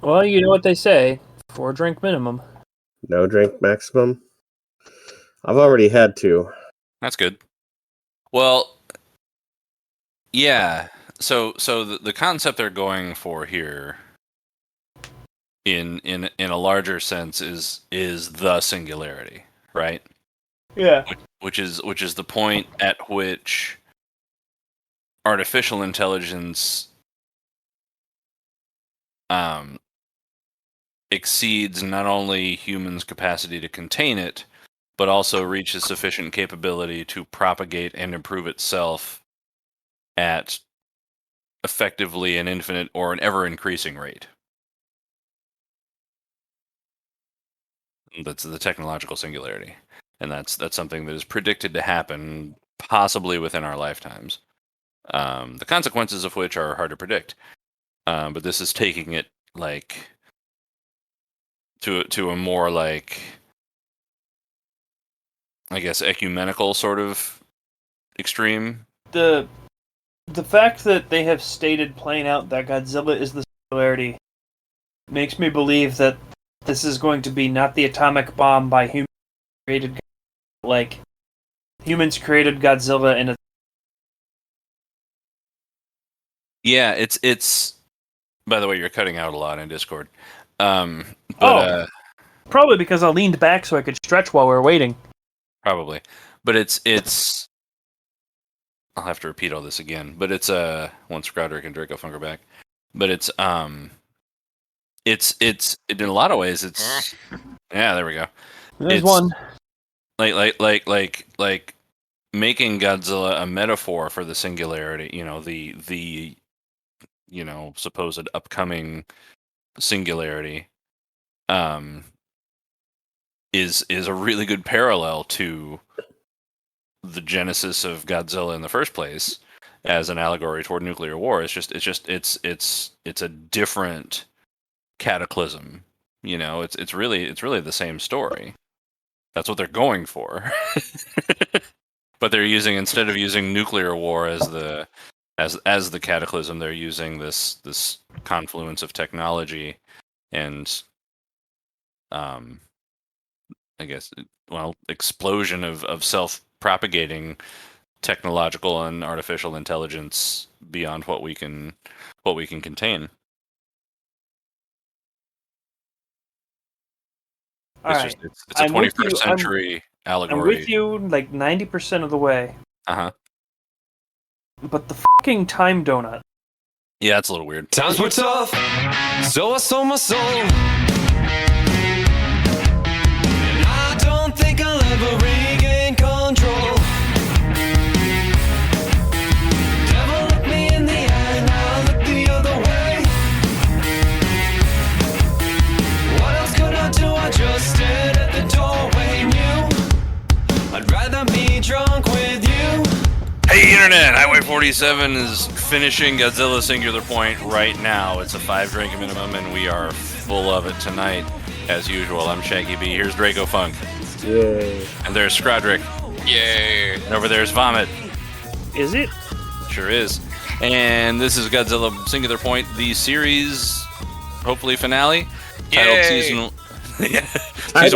Well, you know what they say: 4-drink minimum. No drink maximum. I've already had 2. That's good. Well, yeah. So the concept they're going for here, in a larger sense, is the singularity, right? Yeah. Which is the point at which artificial intelligence exceeds not only humans' capacity to contain it, but also reaches sufficient capability to propagate and improve itself at effectively an infinite or an ever-increasing rate. That's the technological singularity. And that's something that is predicted to happen possibly within our lifetimes. The consequences of which are hard to predict. But this is taking it like to a more like, I guess, ecumenical sort of extreme. The fact that they have stated plain out that Godzilla is the singularity makes me believe that this is going to be not the atomic bomb by humans created, like humans created Godzilla and Yeah, it's. By the way, you're cutting out a lot in Discord. Probably because I leaned back so I could stretch while we were waiting. Probably, but it's. I'll have to repeat all this again, but it's once Scrodrick and Draco Funk are back. But it's in a lot of ways it's yeah, there we go. There's one. Like making Godzilla a metaphor for the singularity, the supposed upcoming singularity is a really good parallel to the genesis of Godzilla in the first place as an allegory toward nuclear war. It's a different cataclysm. It's really the same story. That's what they're going for. But they're instead of using nuclear war as the cataclysm, they're using this confluence of technology and I guess explosion of self-propagating technological and artificial intelligence beyond what we can contain. It's a 21st century allegory. I'm with you like 90% of the way. Uh-huh. But the fucking time donut. Yeah, it's a little weird. Times were tough, so I sold my soul. And I don't think I'll ever regain control. Devil looked me in the eye, now I look the other way. What else could I do? I just stared at the doorway, knew I'd rather be drunk with you. Hey Internet, Highway 47 is finishing Godzilla Singular Point right now. It's a 5-drink minimum and we are full of it tonight. As usual, I'm Shaggy B. Here's Draco Funk. Yay. And there's Scrodrick. Yay. And over there's Vomit. Is it? Sure is. And this is Godzilla Singular Point, the series, hopefully finale. Titled Season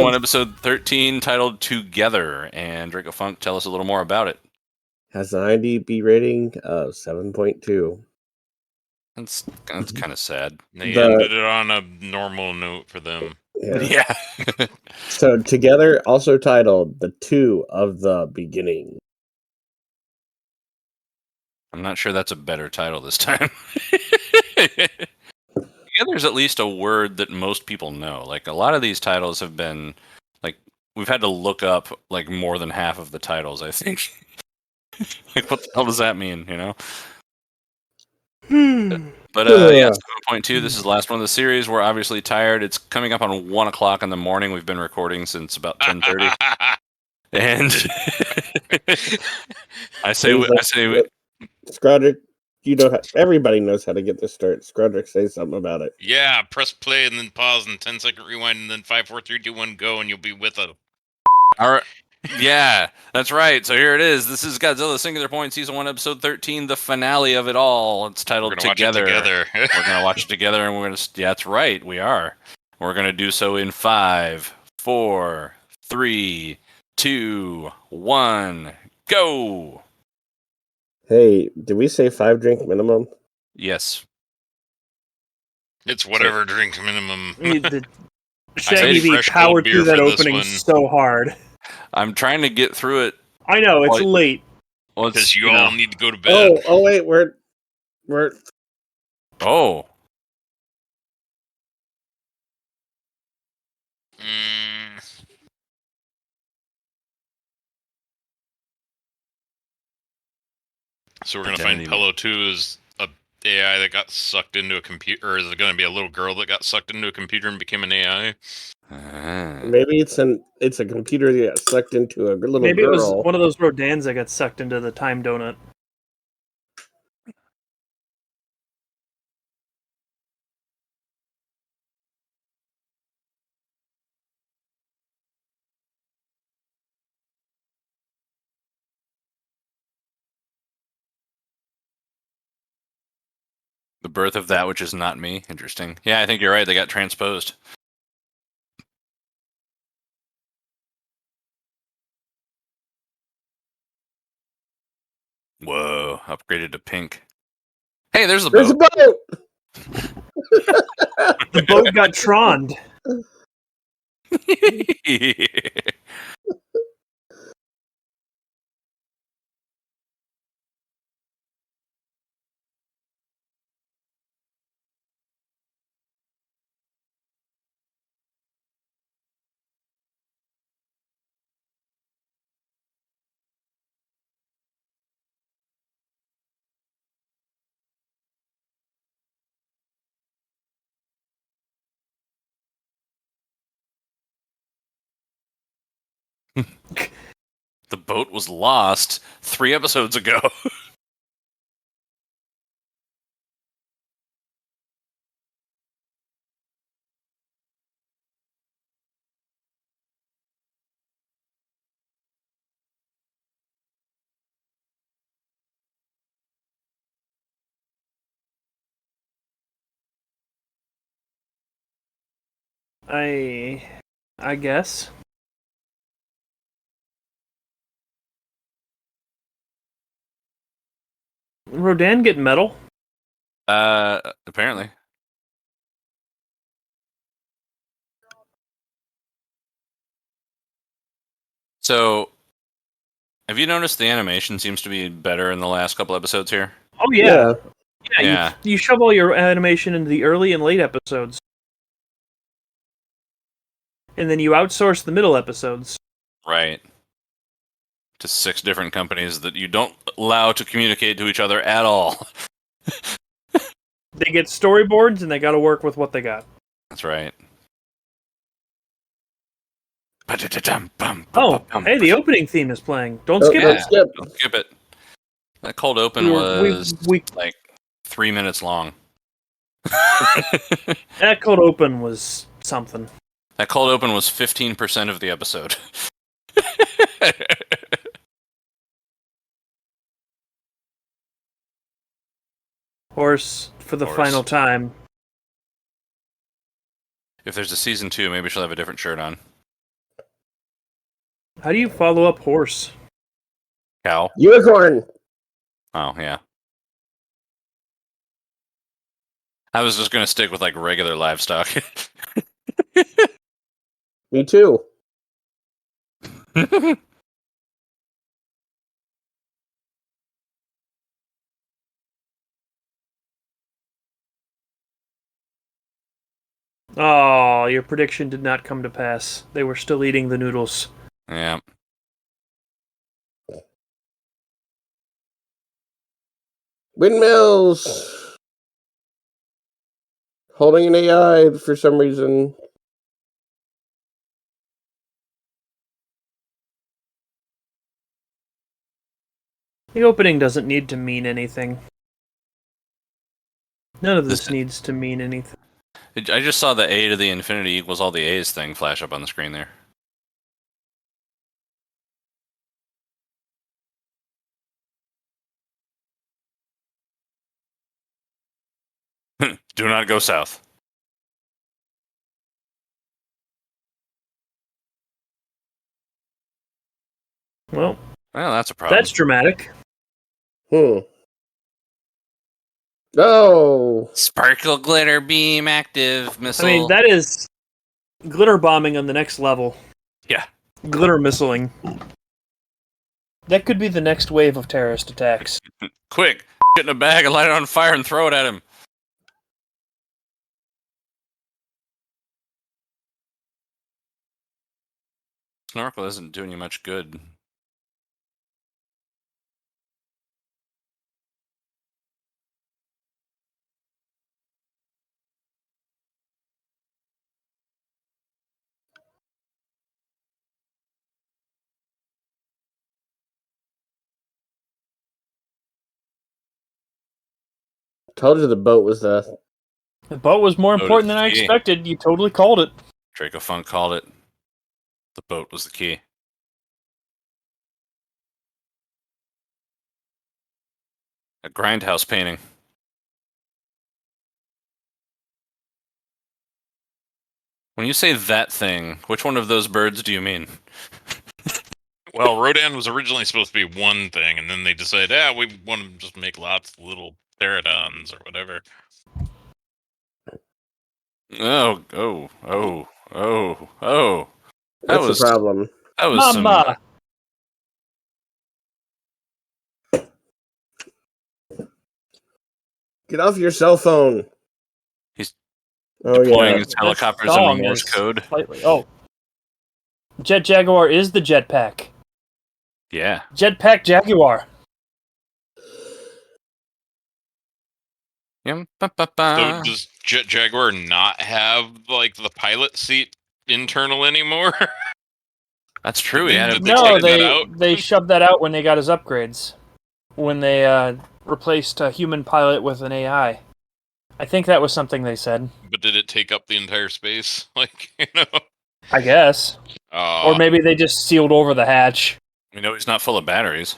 1, Episode 13, titled Together. And Draco Funk, tell us a little more about it. Has an IMDb rating of 7.2. That's kind of sad. They ended it on a normal note for them. Yeah. So Together, also titled The Two of the Beginning. I'm not sure that's a better title this time. Together's at least a word that most people know. Like a lot of these titles have been like we've had to look up like more than half of the titles, I think. Like, what the hell does that mean, But, yeah, 7.2, this is the last one of the series. We're obviously tired. It's coming up on 1 o'clock in the morning. We've been recording since about 10:30. And I say, Scrodrick, everybody knows how to get this start. Scrodrick, say something about it. Yeah, press play and then pause and 10-second rewind and then 5, 4, 3, 2, 1, go and you'll be with us. All Yeah, that's right. So here it is. This is Godzilla Singular Point, Season 1, Episode 13, the finale of it all. It's We're titled gonna watch it Together. together. We're going to watch it together, and we're going to... Yeah, that's right. We are. We're going to do so in 5, 4, 3, 2, 1, go! Hey, did we say 5 drink minimum? Yes. It's whatever drink minimum. The say Shaggy V fresh powered cold beer through that for this opening one. so hard. I'm trying to get through it. I know, it's Well, late. Well, it's, Because you you know- all need to go to bed. Oh, wait, we're Oh. Mm, so we're gonna Identity. find Pello 2 is a AI that got sucked into a computer, or is it gonna be a little girl that got sucked into a computer and became an AI? maybe it's a computer that got sucked into a little Maybe girl. it was one of those Rodans that got sucked into the time donut. The birth of that which is not me. Interesting. Yeah, I think you're right. They got transposed. Whoa, upgraded to pink. Hey, there's the There's a boat. boat. The boat got troned. The boat was lost 3 episodes ago. I guess. Rodan get metal? Apparently. So, have you noticed the animation seems to be better in the last couple episodes here? Oh yeah. Yeah, Yeah. You shove all your animation into the early and late episodes. And then you outsource the middle episodes. Right. To 6 different companies that you don't allow to communicate to each other at all. They get storyboards and they gotta work with what they got. That's right. Oh, hey, the opening theme is playing. Don't Oh, skip don't it. skip. Don't skip it. That cold open We- was we- like 3 minutes long. That cold open was something. That cold open was 15% of the episode. Horse for the Horse. final time. If there's a season 2, maybe she'll have a different shirt on. How do you follow up horse? Cow. Unicorn. Oh, yeah. I was just going to stick with like regular livestock. Me too. Oh, your prediction did not come to pass. They were still eating the noodles. Yeah. Windmills. Holding an AI for some reason. The opening doesn't need to mean anything. None of this This- needs to mean anything. I just saw the A to the infinity equals all the A's thing flash up on the screen there. Do not go south. Well, That's a problem. that's dramatic. Oh. Sparkle glitter beam active missile. I mean, that is glitter bombing on the next level. Yeah. Glitter missiling. That could be the next wave of terrorist attacks. Quick, get in a bag and light it on fire and throw it at him. Snorkel isn't doing you much good. Told you the boat was The boat was more important than I key. expected. You totally called it. Draco Funk called it. The boat was the key. A grindhouse painting. When you say that thing, which one of those birds do you mean? Well, Rodan was originally supposed to be one thing, and then they decided, we want to just make lots of little pterodons or whatever. Oh. That's the problem. That was Mama! Get off your cell phone. He's Oh, deploying yeah. his helicopters That song in Morse is code. Slightly. Oh. Jet Jaguar is the jetpack. Yeah. Jetpack Jaguar. Yum, So does Jet Jaguar not have like the pilot seat internal anymore? That's true. He had Did a they No, take that out? they shoved that out when they got his upgrades. When they replaced a human pilot with an AI. I think that was something they said. But did it take up the entire space? Like, I guess. Or maybe they just sealed over the hatch. We know he's not full of batteries.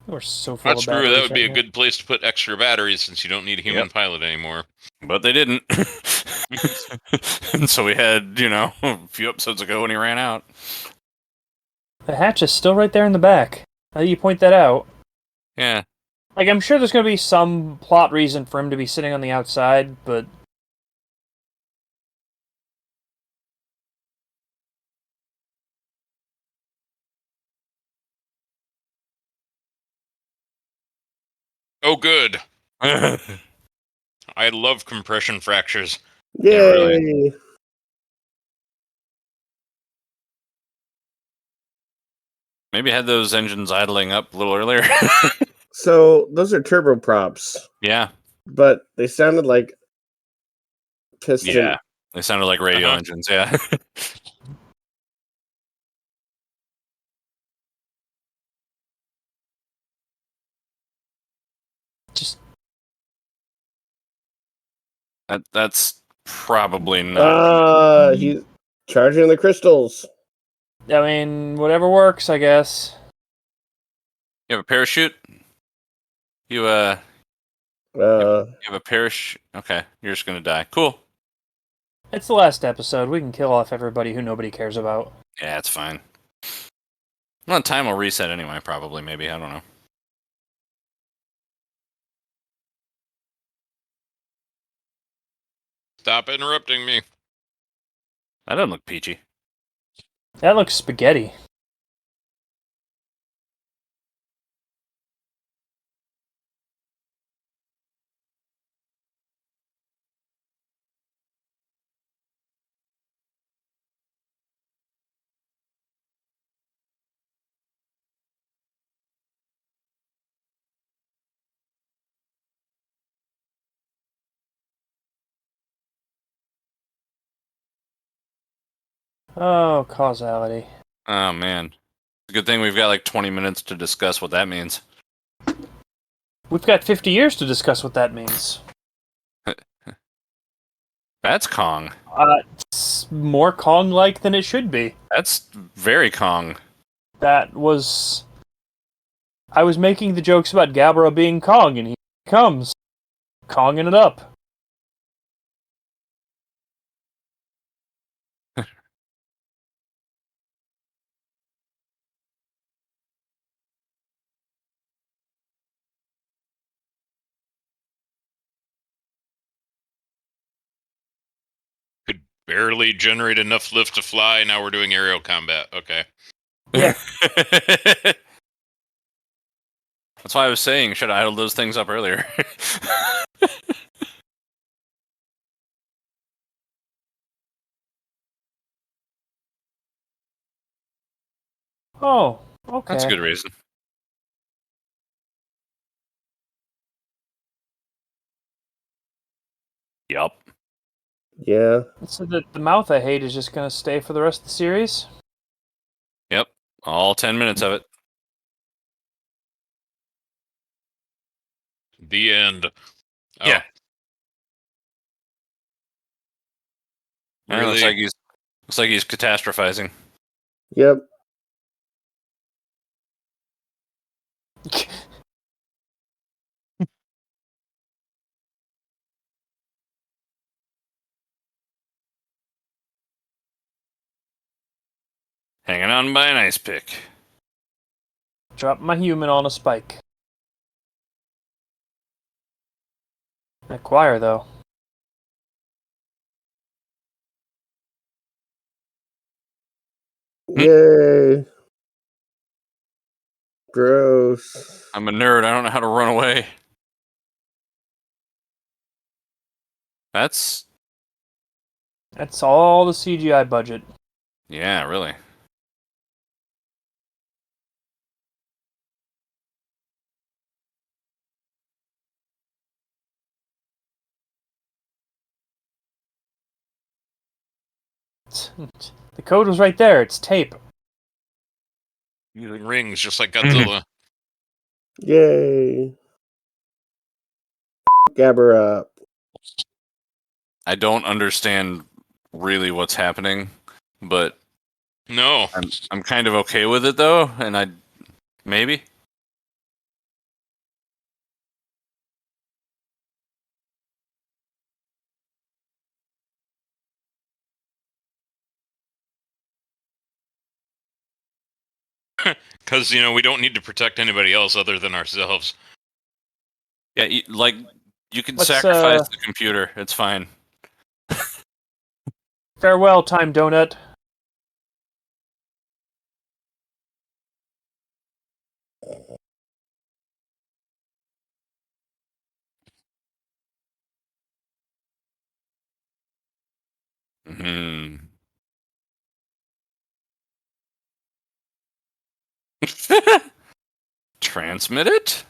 We're so full that's of true. batteries That would be right a now. good place to put extra batteries since you don't need a human pilot anymore. But they didn't. And so we had, a few episodes ago when he ran out. The hatch is still right there in the back. Now that you point that out. Yeah. Like, I'm sure there's going to be some plot reason for him to be sitting on the outside, but... Oh, good. I love compression fractures. Yay! Yeah, really. Maybe had those engines idling up a little earlier. So, those are turboprops, Yeah. but they sounded like piston. Yeah. They sounded like radio Uh-huh. engines, yeah. Just... That's probably not. He's charging the crystals. I mean, whatever works, I guess. You have a parachute? You have a parachute? Okay, you're just gonna die. Cool. It's the last episode. We can kill off everybody who nobody cares about. Yeah, it's fine. Well, time will reset anyway, probably, maybe. I don't know. Stop interrupting me. That doesn't look peachy. That looks spaghetti. Oh, causality. Oh, man. It's a good thing we've got like 20 minutes to discuss what that means. We've got 50 years to discuss what that means. That's Kong. It's more Kong-like than it should be. That's very Kong. That was... I was making the jokes about Gabra being Kong, and he comes, conging it up. Could barely generate enough lift to fly. Now we're doing aerial combat. Okay. Yeah. That's why I was saying, should have idled those things up earlier. Oh, okay. That's a good reason. Yup. Yeah. So the mouth I hate is just gonna stay for the rest of the series? Yep. All 10 minutes of it. The end. Oh, Yeah. really? Looks like he's catastrophizing. Yep. Hanging on by an ice pick. Drop my human on a spike. That choir, though. Yay. Gross. I'm a nerd. I don't know how to run away. That's... That's all the CGI budget. Yeah, really. The code was right there. It's tape. Using rings just like Godzilla. Yay. Gabber up. I don't understand really what's happening, but No. I'm kind of okay with it though, and maybe. Because, we don't need to protect anybody else other than ourselves. Yeah, you can Let's, sacrifice the computer. It's fine. Farewell, Time Donut. Hmm. Transmit it?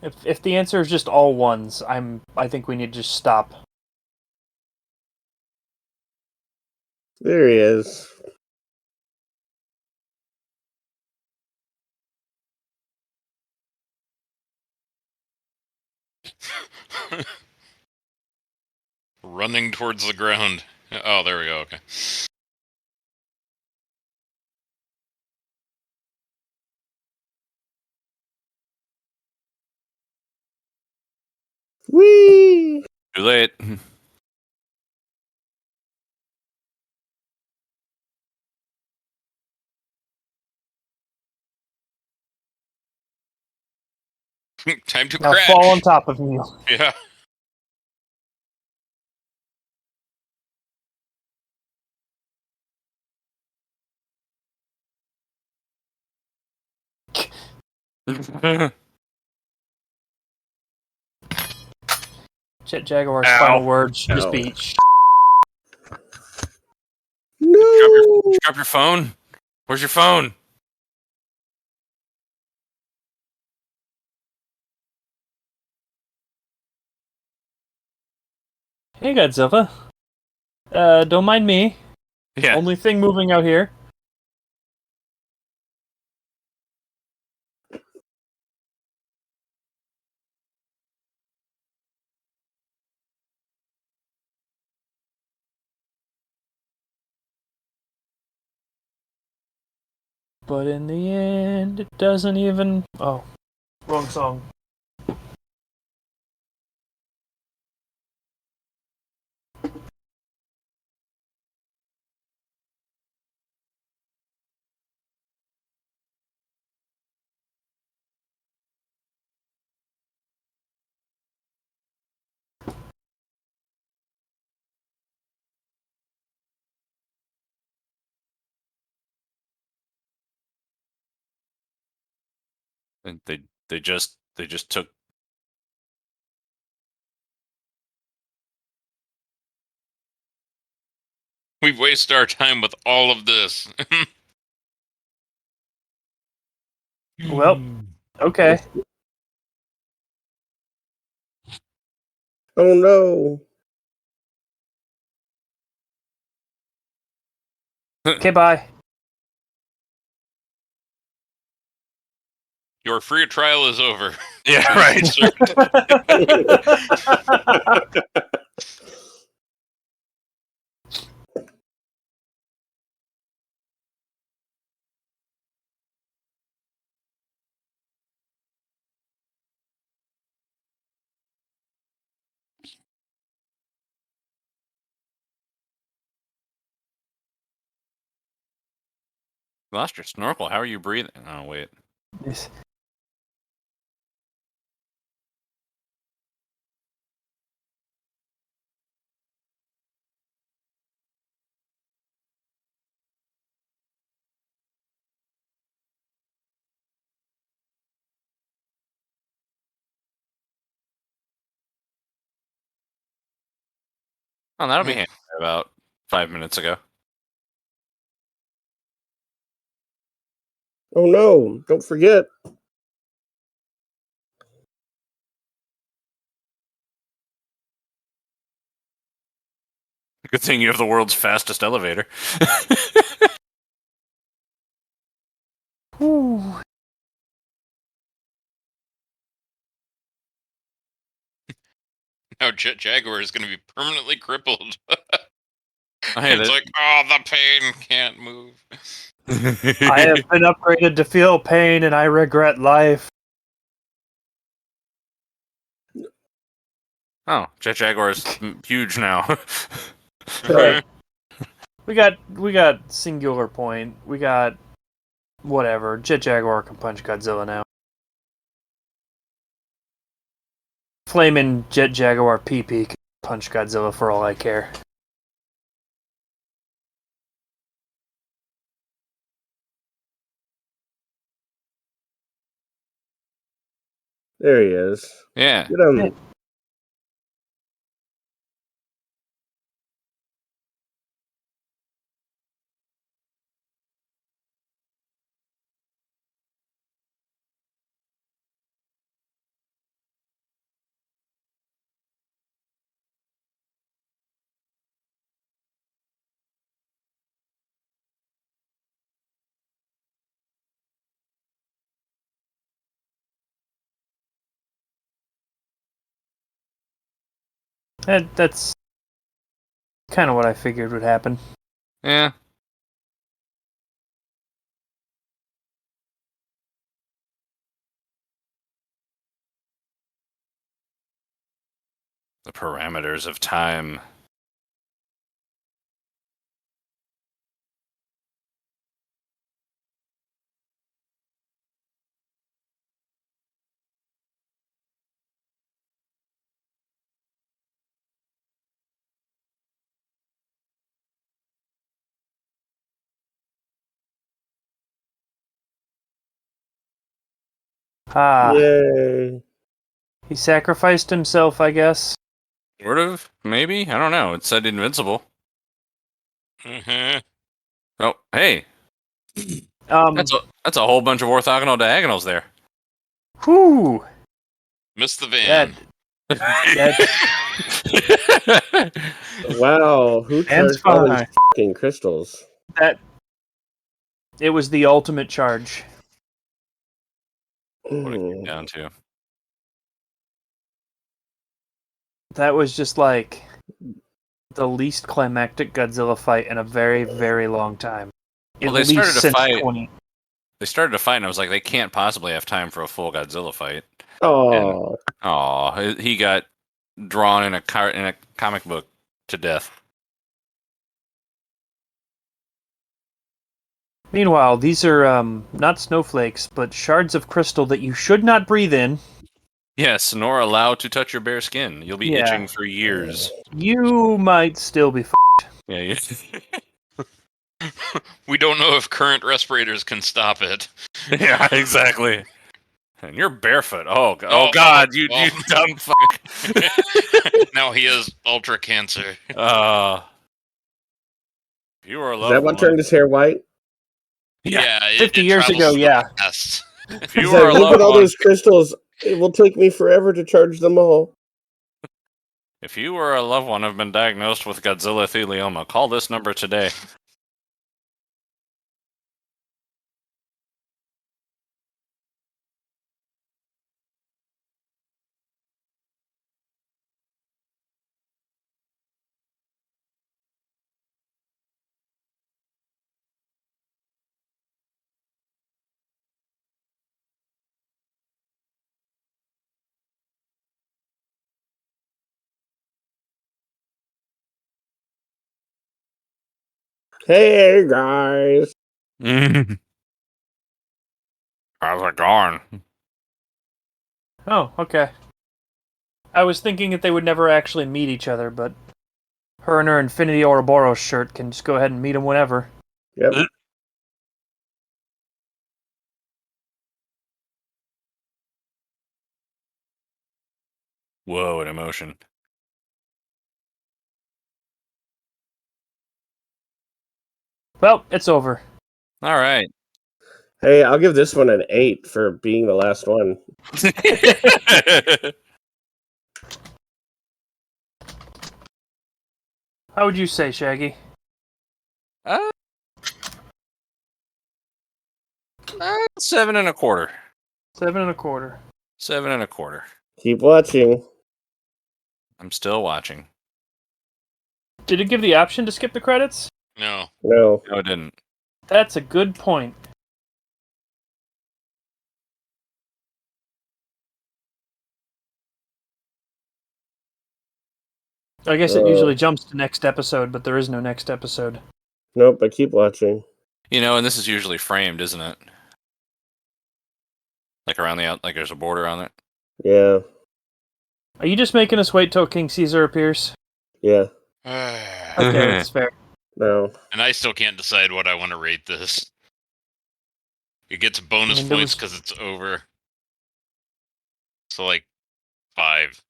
If the answer is just all ones, I think we need to just stop. There he is. Running towards the ground. Oh, there we go. Okay. Whee! Too late. Time to Now crash. fall on top of me. Yeah. Jet Jaguar's Ow. final words should just Ow. be No! Drop your phone. Where's your phone? Hey Godzilla. Don't mind me. Yeah. Only thing moving out here. But in the end, it doesn't even... Oh, wrong song. And they just took. We've wasted our time with all of this. Well, okay. Oh no. Okay, bye. Your free trial is over. Yeah, right. Lost your snorkel. How are you breathing? Oh wait. Yes. Oh, that'll be handy about 5 minutes ago. Oh no. Don't forget. Good thing you have the world's fastest elevator. Whew. Now Jet Jaguar is going to be permanently crippled. Hey, It's like, oh, the pain can't move. I have been upgraded to feel pain, and I regret life. Oh, Jet Jaguar is huge now. Right. We got Singular Point. We got whatever. Jet Jaguar can punch Godzilla now. Flaming Jet Jaguar PP can punch Godzilla for all I care. There he is. Yeah. Get him. That's kind of what I figured would happen. Yeah. The parameters of time. Ah, Yay. he sacrificed himself, I guess. Sort of, maybe? I don't know. It said invincible. Uh-huh. Oh, hey. That's a whole bunch of orthogonal diagonals there. Whew. Missed the van. Wow. Who That's charged all these fine. fucking crystals? It was the ultimate charge. What it came Mm. down to. That was just like the least climactic Godzilla fight in a very, very long time. Well, they started to since fight- 20. they started to fight, and I was like, they can't possibly have time for a full Godzilla fight. Oh, He got drawn in a comic book to death. Meanwhile, these are not snowflakes, but shards of crystal that you should not breathe in. Yes, nor allowed to touch your bare skin. You'll be Yeah. itching for years. You might still be Yeah, you... We don't know if current respirators can stop it. yeah, exactly. And you're barefoot. Oh Oh, God, you well. dumb fuck. Now he has ultra cancer. If you were a is loved that what one. turned his hair white? Yeah, 50 years ago, travels yeah. fast. If He's you were a like, look loved at all one. those crystals. It will take me forever to charge them all. If you or a loved one have been diagnosed with Godzilla thelioma, call this number today. Hey guys. How's it going? Oh, okay. I was thinking that they would never actually meet each other, but her and her Infinity Ouroboros shirt can just go ahead and meet him whenever. Yep. Whoa, an emotion. Well, it's over. All right. Hey, I'll give this one an 8 for being the last one. How would you say, Shaggy? 7 1/4. 7 1/4. 7 1/4. Keep watching. I'm still watching. Did it give the option to skip the credits? No. No. No, it didn't. That's a good point. I guess it usually jumps to next episode, but there is no next episode. Nope, but keep watching. You know, and this is usually framed, isn't it? Like around the like there's a border on it. Yeah. Are you just making us wait till King Caesar appears? Yeah. Okay, that's fair. No. And I still can't decide what I want to rate this. It gets bonus And there points was- because it's over. So, like, 5.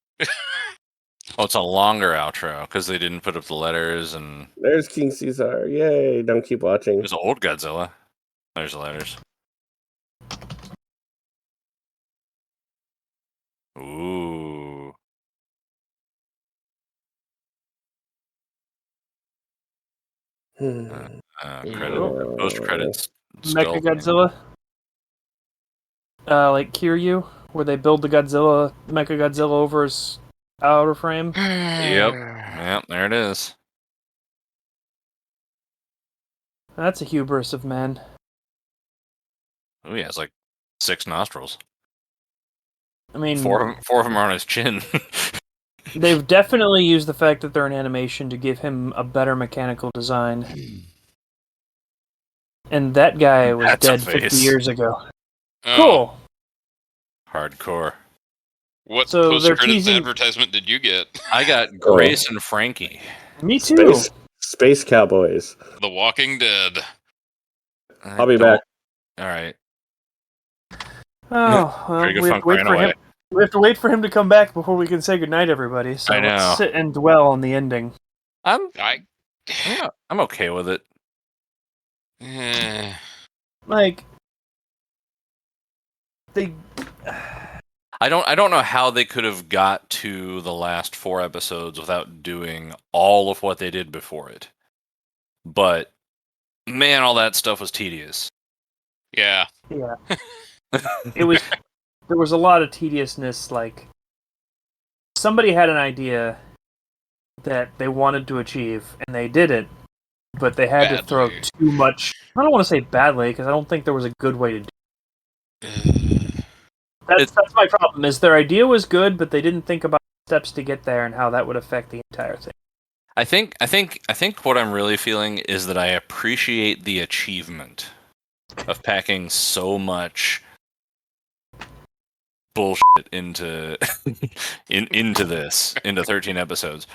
Oh, it's a longer outro because they didn't put up the letters, and There's King Caesar. Yay. Don't keep watching. there's old Godzilla. There's the letters. Ooh. Credit. Post credits. Mecha Godzilla? Like Kiryu, where they build the Mecha Godzilla over his outer frame. Yep, there it is. That's a hubris of man. Oh yeah, it's like 6 nostrils. I mean, Four of them are on his chin. they've definitely used the fact that they're in animation to give him a better mechanical design. And that guy was That's a dead 50 face. years ago. Oh, Cool. Hardcore. What So they're post-credits teasing- advertisement did you get? I got Grace and Frankie. Me too. Space Cowboys. The Walking Dead. I'll be back. All right. Oh, well, Pretty good we have funk to wait ran for away. him. We have to wait for him to come back before we can say goodnight, everybody. So I know. let's sit and dwell on the ending. I'm I. I'm okay with it. Like, they. I don't know how they could have got to the last 4 episodes without doing all of what they did before it. But man, all that stuff was tedious. Yeah. Yeah. It was. There was a lot of tediousness. Like, somebody had an idea that they wanted to achieve, and they did it. but they had to throw Badly. too much. I don't want to say badly because I don't think there was a good way to do it. That's my problem. Is their idea was good, but they didn't think about steps to get there and how that would affect the entire thing. I think what I'm really feeling is that I appreciate the achievement of packing so much bullshit into into 13 episodes.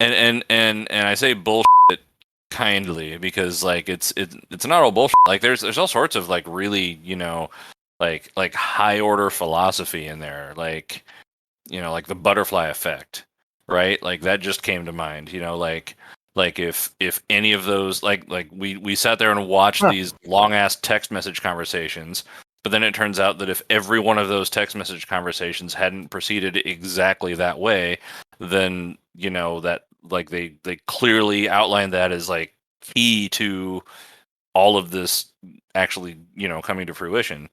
And I say bullshit kindly because like it's not all bullshit. Like there's all sorts of like really, like high order philosophy in there. Like, like the butterfly effect, right? Like that just came to mind, like if any of those like we sat there and watched these long ass text message conversations, but then it turns out that if every one of those text message conversations hadn't proceeded exactly that way, then that like they clearly outlined that as like key to all of this actually coming to fruition.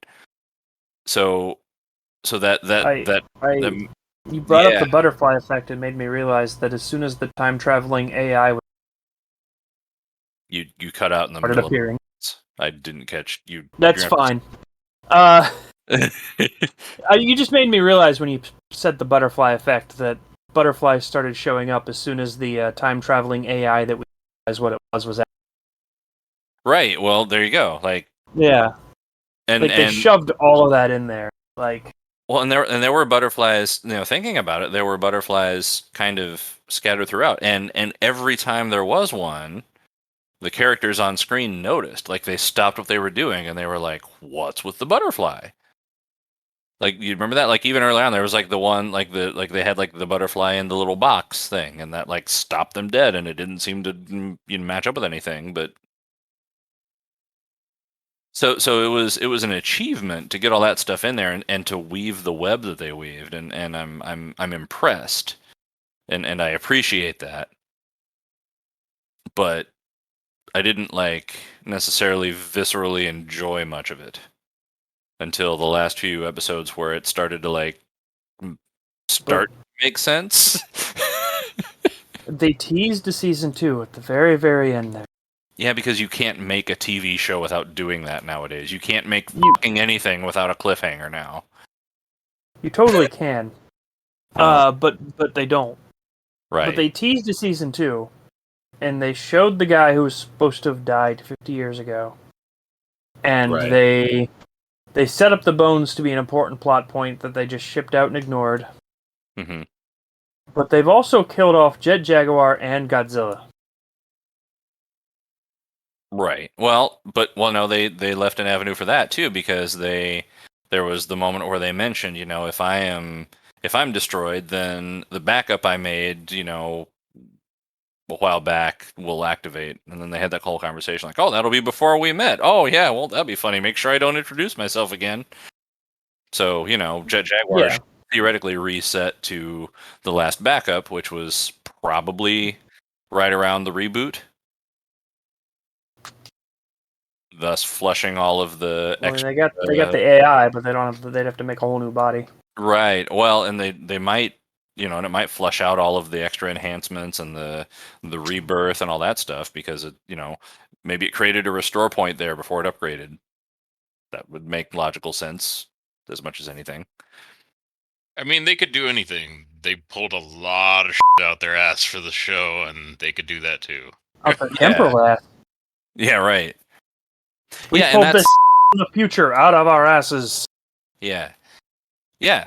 So You brought up yeah. the butterfly effect and made me realize that as soon as the time traveling AI You cut out in the started middle appearing, I didn't catch you. that's fine. You just made me realize when you said the butterfly effect that butterflies started showing up as soon as the time traveling AI that we realized what it was out. Right. Well, there you go. Like, Yeah, and like they shoved all of that in there. Like, well, and there were butterflies. Thinking about it, there were butterflies kind of scattered throughout, and every time there was one, the characters on screen noticed. Like they stopped what they were doing, and they were like, "What's with the butterfly?" Like you remember that? Like even early on, there was like the one they had like the butterfly in the little box thing, and that like stopped them dead, and it didn't seem to match up with anything, but. So it was an achievement to get all that stuff in there and to weave the web that they weaved, and I'm impressed, and I appreciate that, but I didn't like necessarily viscerally enjoy much of it until the last few episodes where it started to like start to make sense. they teased a season 2 at the very, very end there. Yeah, because you can't make a TV show without doing that nowadays. You can't make fucking anything without a cliffhanger now. You totally can. But they don't. Right. But they teased a season 2, and they showed the guy who was supposed to have died 50 years ago. And Right. they set up the bones to be an important plot point that they just shipped out and ignored. Mm-hmm. But they've also killed off Jet Jaguar and Godzilla. Right. Well, no, they left an avenue for that too because there was the moment where they mentioned, if I'm destroyed, then the backup I made, a while back will activate. And then they had that whole conversation like, "Oh, that'll be before we met." "Oh, yeah, well, that'd be funny. Make sure I don't introduce myself again." So, Jet Jaguar should theoretically reset to the last backup, which was probably right around the reboot. Thus flushing all of the extra. They got the AI, but they don't have. They'd have to make a whole new body. Right. Well, and they might, and it might flush out all of the extra enhancements and the rebirth and all that stuff because it, maybe it created a restore point there before it upgraded. That would make logical sense as much as anything. I mean, they could do anything. They pulled a lot of shit out their ass for the show, and they could do that too. Out the Emperor ass. Yeah. Right. We pulled this in the future out of our asses. Yeah. Yeah.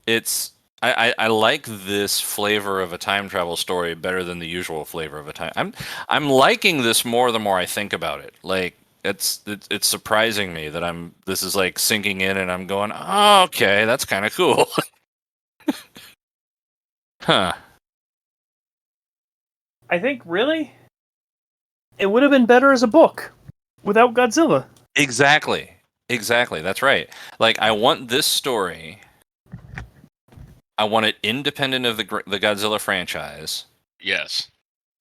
It's I like this flavor of a time travel story better than the usual flavor of a time. I'm liking this more the more I think about it. Like it's surprising me that this is like sinking in and I'm going, "Oh, okay, that's kind of cool." Huh. I think really it would have been better as a book without Godzilla. Exactly. That's right. Like I want this story. I want it independent of the Godzilla franchise. Yes.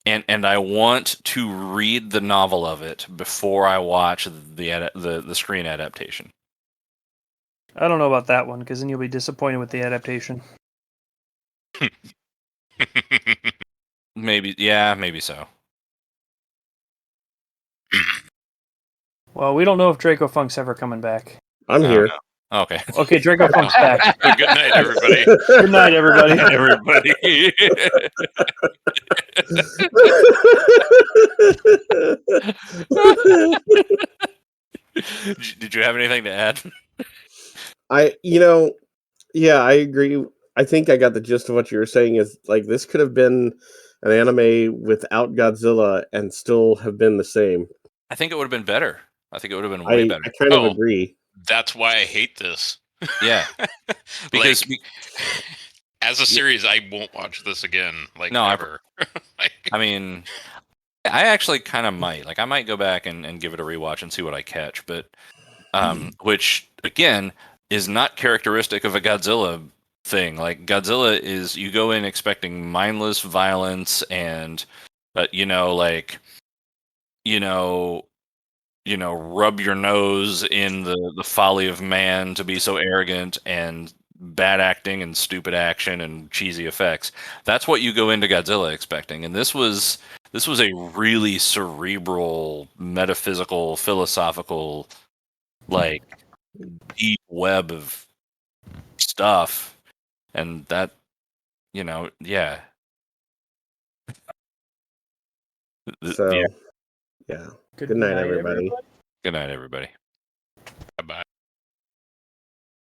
And I want to read the novel of it before I watch the screen adaptation. I don't know about that one because then you'll be disappointed with the adaptation. Maybe, yeah, maybe so. Well, we don't know if Draco Funk's ever coming back. I'm Oh, here. no. Okay. Okay, Draco Funk's back. Good night, everybody. Good night, everybody. Everybody. Did you have anything to add? Yeah, I agree. I think I got the gist of what you were saying. Is like this could have been an anime without Godzilla and still have been the same. I think it would have been better. I think it would have been way I better. kind of Oh. agree. That's why I hate this. Yeah. Because As a series, I won't watch this again. Like, No, ever. I mean, I actually kind of might. Like, I might go back and give it a rewatch and see what I catch. But, which again is not characteristic of a Godzilla thing. Like, Godzilla is you go in expecting mindless violence and, rub your nose in the folly of man to be so arrogant and bad acting and stupid action and cheesy effects. That's what you go into Godzilla expecting. And this was a really cerebral, metaphysical, philosophical, like deep web of stuff. And that, yeah. So, Yeah. yeah. Good night, everybody. Good night, everybody. Bye-bye.